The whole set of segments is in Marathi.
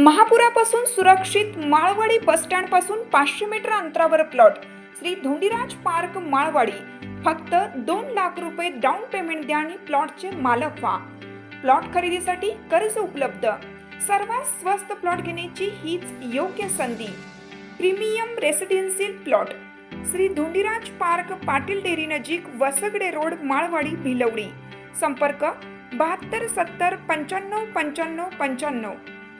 महापुरापासून सुरक्षित माळवाडी बसस्टँडपासून 500 मीटर अंतरावर प्लॉट श्री धोंडीराज पार्क माळवाडी। फक्त 2 लाख रुपये डाऊन पेमेंट द्या आणि प्लॉटचे मालक व्हा। प्लॉट खरेदीसाठी कर्ज उपलब्ध। सर्वात स्वस्त प्लॉट घेण्याची हीच योग्य संधी। Premium residential plot Shri Dhondiraj park, Patil dairy नजीक, वसगडे रोड, माळवाडी, भिलवडी। संपर्क 72 70 95 95 95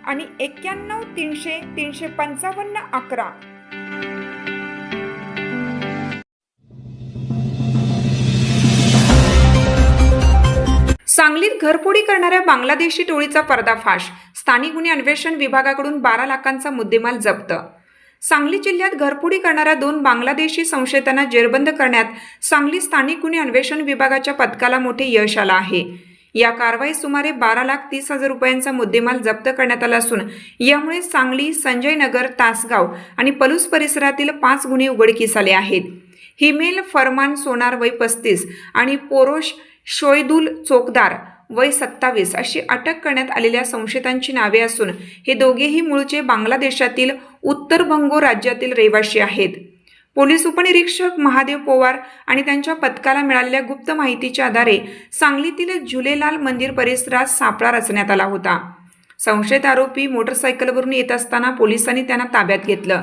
आणि 91 300 355 11। सांगलीत घरफोडी करणाऱ्या बांगलादेशी टोळीचा पर्दाफाश। स्थानिक गुन्हे अन्वेषण विभागाकडून 12 लाखांचा मुद्देमाल जप्त। सांगली जिल्ह्यात घरफोडी करणाऱ्या 2 बांगलादेशी संशयितांना जेरबंद करण्यात सांगली स्थानिक गुन्हे अन्वेषण विभागाच्या पथकाला मोठे यश आलं आहे। या कारवाईत सुमारे 12,30,000 रुपयांचा मुद्देमाल जप्त करण्यात आला असून यामुळे सांगली, संजय नगर, तासगाव आणि पलूस परिसरातील 5 गुन्हे उघडकीस आले आहेत। हिमेल फरमान सोनार वय 35 आणि पोरोश शोयदुल चोकदार वय 27 अशी अटक करण्यात आलेल्या संशयितांची नावे असून हे दोघेही मूळचे बांगलादेशातील उत्तर बंगो राज्यातील रहिवासी आहेत। पोलीस उपनिरीक्षक महादेव पवार आणि त्यांच्या पथकाला मिळालेल्या गुप्त माहितीच्या आधारे सांगलीतील झुलेलाल मंदिर परिसरात सापळा रचण्यात आला होता। संशयित आरोपी मोटरसायकलवरून येत असताना पोलिसांनी त्यांना ताब्यात घेतलं।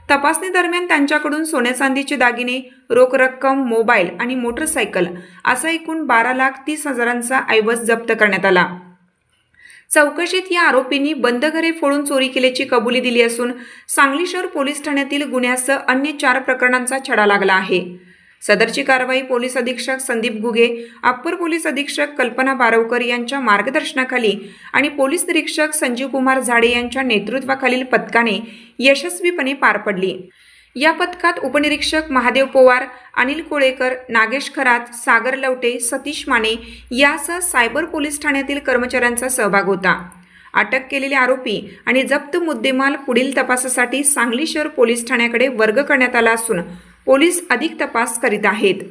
तपासणी दरम्यान त्यांच्याकडून सोने चांदीचे दागिने, रोख रक्कम, मोबाईल आणि मोटरसायकल असा एकूण 12,30,000चा ऐवज जप्त करण्यात आला। चौकशीत या आरोपींनी बंद घरे फोडून चोरी केल्याची कबुली दिली असून सांगली शहर पोलीस ठाण्यातील गुन्ह्यासह अन्य 4 प्रकरणांचा छडा लागला आहे। सदरची कारवाई पोलीस अधीक्षक संदीप गुगे, अप्पर पोलीस अधीक्षक कल्पना बारवकर यांच्या मार्गदर्शनाखाली आणि पोलीस निरीक्षक संजीव कुमार झाडे यांच्या नेतृत्वाखालील पथकाने यशस्वीपणे पार पडली। या पथकात उपनिरीक्षक महादेव पवार, अनिल कोळेकर, नागेश खरात, सागर लवटे, सतीश माने यासह सायबर पोलीस ठाण्यातील कर्मचाऱ्यांचा सहभाग होता। अटक केलेले आरोपी आणि जप्त मुद्देमाल पुढील तपासासाठी सांगली शहर पोलीस ठाण्याकडे वर्ग करण्यात आला असून पोलीस अधिक तपास करीत आहेत।